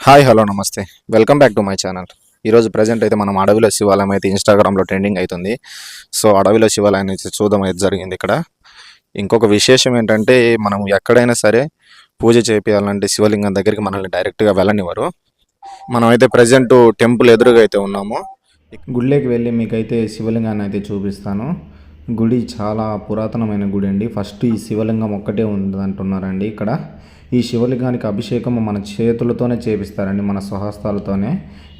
Hi hello నమస్తే welcome back to my channel. ఈరోజు present అయితే మనం అడవిలో శివాలయం అయితే ఇన్స్టాగ్రామ్లో ట్రెండింగ్ అవుతుంది. సో అడవిలో శివాలయం అయితే చూడడం అయితే జరిగింది. ఇక్కడ ఇంకొక విశేషం ఏంటంటే మనం ఎక్కడైనా సరే పూజ చేయాలంటే శివలింగం దగ్గరికి మనల్ని డైరెక్ట్గా వెళ్ళనివ్వరు. మనమైతే ప్రజెంట్ టెంపుల్ ఎదురుగా అయితే ఉన్నాము. గుడిలోకి వెళ్ళి మీకైతే శివలింగాన్ని అయితే చూపిస్తాను. గుడి చాలా పురాతనమైన గుడి అండి. ఫస్ట్ ఈ శివలింగం ఒక్కటే ఉంది అంటున్నారండి. ఇక్కడ ఈ శివలింగానికి అభిషేకం మన చేతులతోనే చేపిస్తారండి, మన స్వహస్తాలతోనే.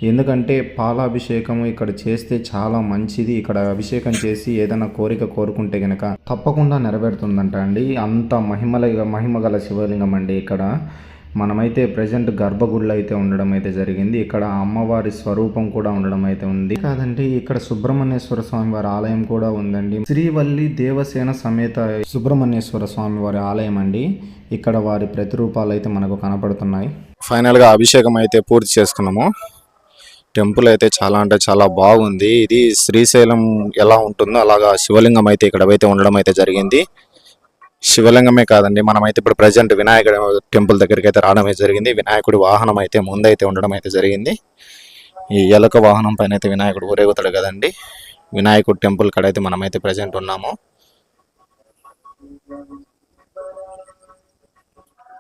ఎందుకంటే పాలాభిషేకము ఇక్కడ చేస్తే చాలా మంచిది. ఇక్కడ అభిషేకం చేసి ఏదైనా కోరిక కోరుకుంటే కనుక తప్పకుండా నెరవేరుతుందంట అండి. అంత మహిమ గల శివలింగం అండి. ఇక్కడ మనమైతే ప్రజెంట్ గర్భగుడిలో అయితే ఉండడం అయితే జరిగింది. ఇక్కడ అమ్మవారి స్వరూపం కూడా ఉండడం అయితే ఉంది. కాదండి, ఇక్కడ సుబ్రహ్మణ్యేశ్వర స్వామి వారి ఆలయం కూడా ఉందండి. శ్రీవల్లి దేవసేన సమేత సుబ్రహ్మణ్యేశ్వర స్వామి వారి ఆలయం అండి. ఇక్కడ వారి ప్రతిరూపాలు అయితే మనకు కనపడుతున్నాయి. ఫైనల్గా అభిషేకం అయితే పూర్తి చేసుకున్నాము. టెంపుల్ అయితే చాలా అంటే చాలా బాగుంది. ఇది శ్రీశైలం ఎలా ఉంటుందో అలాగా శివలింగం అయితే ఇక్కడ అయితే ఉండడం అయితే జరిగింది. శివలింగమే కాదండి, మనమైతే ఇప్పుడు ప్రజెంట్ వినాయకుడి టెంపుల్ దగ్గరికి అయితే రావడం అయితే జరిగింది. వినాయకుడి వాహనం అయితే ముందైతే ఉండడం అయితే జరిగింది. ఈ ఎలక వాహనం పైన అయితే వినాయకుడు ఊరేగుతాడు కదండి. వినాయకుడి టెంపుల్ కాడ అయితే మనమైతే ప్రజెంట్ ఉన్నాము.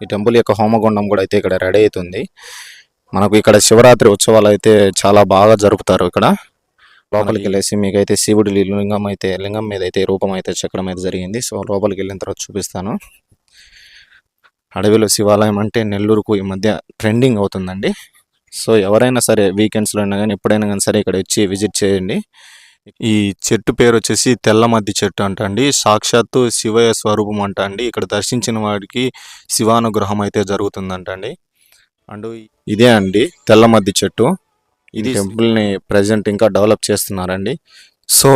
ఈ టెంపుల్ యొక్క హోమగుండం కూడా అయితే ఇక్కడ రెడీ అవుతుంది. మనకు ఇక్కడ శివరాత్రి ఉత్సవాలు అయితే చాలా బాగా జరుపుతారు. ఇక్కడ లోపలికి వెళ్ళేసి మీకైతే శివుడి లింగం మీద అయితే రూపం అయితే చెక్కడం అయితే జరిగింది. సో లోపలికి వెళ్ళిన తర్వాత చూపిస్తాను. అడవిలో శివాలయం అంటే నెల్లూరుకు ఈ మధ్య ట్రెండింగ్ అవుతుందండి. సో ఎవరైనా సరే వీకెండ్స్లో అయినా కానీ ఎప్పుడైనా కానీ సరే ఇక్కడ వచ్చి విజిట్ చేయండి. ఈ చెట్టు పేరు వచ్చేసి తెల్లమద్ది చెట్టు అంట అండి. సాక్షాత్తు శివయ్య స్వరూపం అంట అండి. ఇక్కడ దర్శించిన వాడికి శివానుగ్రహం అయితే జరుగుతుందంట అండి. అండ్ ఇదే అండి తెల్లమద్ది చెట్టు. ఇది టెంపుల్ని ప్రజెంట్ ఇంకా డెవలప్ చేస్తున్నారండి. సో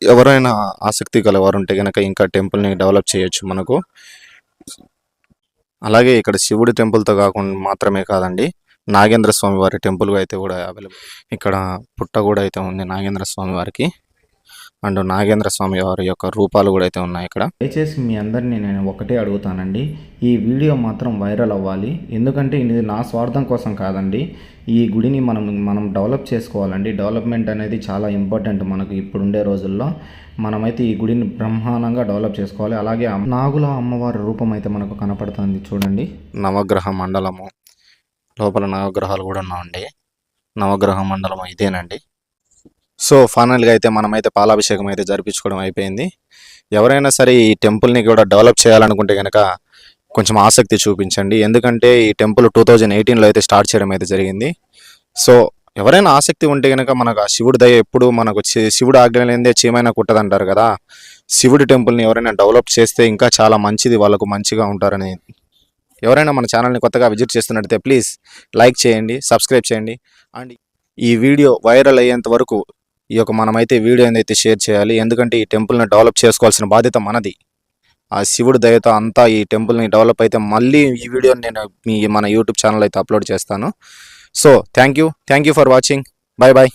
ఎవరైనా ఆసక్తి గలవారు ఉంటే కనుక ఇంకా టెంపుల్ని డెవలప్ చేయొచ్చు మనకు. అలాగే ఇక్కడ శివుడి టెంపుల్తో కాకుండా మాత్రమే కాదండి, నాగేంద్ర స్వామి వారి టెంపుల్ అయితే కూడా అవైలబుల్. ఇక్కడ పుట్ట కూడా అయితే ఉంది నాగేంద్ర స్వామి వారికి. అండ్ నాగేంద్ర స్వామి వారి యొక్క రూపాలు కూడా అయితే ఉన్నాయి ఇక్కడ. దయచేసి మీ అందరినీ నేను ఒకటే అడుగుతానండి, ఈ వీడియో మాత్రం వైరల్ అవ్వాలి. ఎందుకంటే ఇది నా స్వార్థం కోసం కాదండి. ఈ గుడిని మనం డెవలప్ చేసుకోవాలండి. డెవలప్మెంట్ అనేది చాలా ఇంపార్టెంట్ మనకు ఇప్పుడుండే రోజుల్లో. మనమైతే ఈ గుడిని బ్రహ్మాండంగా డెవలప్ చేసుకోవాలి. అలాగే నాగుల అమ్మవారి రూపం అయితే మనకు కనపడుతుంది చూడండి. నవగ్రహ మండలము లోపల నవగ్రహాలు కూడా ఉన్నాయండి. నవగ్రహ మండలం ఇదేనండి. సో ఫైనల్గా అయితే మనమైతే పాలాభిషేకం అయితే జరిపించుకోవడం అయిపోయింది. ఎవరైనా సరే ఈ టెంపుల్ని కూడా డెవలప్ చేయాలనుకుంటే కనుక కొంచెం ఆసక్తి చూపించండి. ఎందుకంటే ఈ టెంపుల్ 2018లో అయితే స్టార్ట్ చేయడం అయితే జరిగింది. సో ఎవరైనా ఆసక్తి ఉంటే కనుక మనకు ఆ శివుడి దయ ఎప్పుడు మనకు శివుడు ఆజ్ఞ లేనిదే చీమైనా కుట్టదంటారు కదా. శివుడి టెంపుల్ని ఎవరైనా డెవలప్ చేస్తే ఇంకా చాలా మంచిది, వాళ్ళకు మంచిగా ఉంటారని. ఎవరైనా మన ఛానల్ని కొత్తగా విజిట్ చేస్తున్నట్టయితే ప్లీజ్ లైక్ చేయండి, సబ్స్క్రైబ్ చేయండి. అండ్ ఈ వీడియో వైరల్ అయ్యేంత వరకు మనమైతే వీడియో అయితే షేర్ చేయాలి. ఎందుకంటే ఈ టెంపుల్ని డెవలప్ చేసుకోవాల్సిన బాధ్యత మనది. ఆ శివుడి దయతో అంతా ఈ టెంపుల్ని డెవలప్ అయితే మళ్ళీ ఈ వీడియోని నేను మన యూట్యూబ్ ఛానల్ అయితే అప్లోడ్ చేస్తాను. So thank you for watching. Bye bye.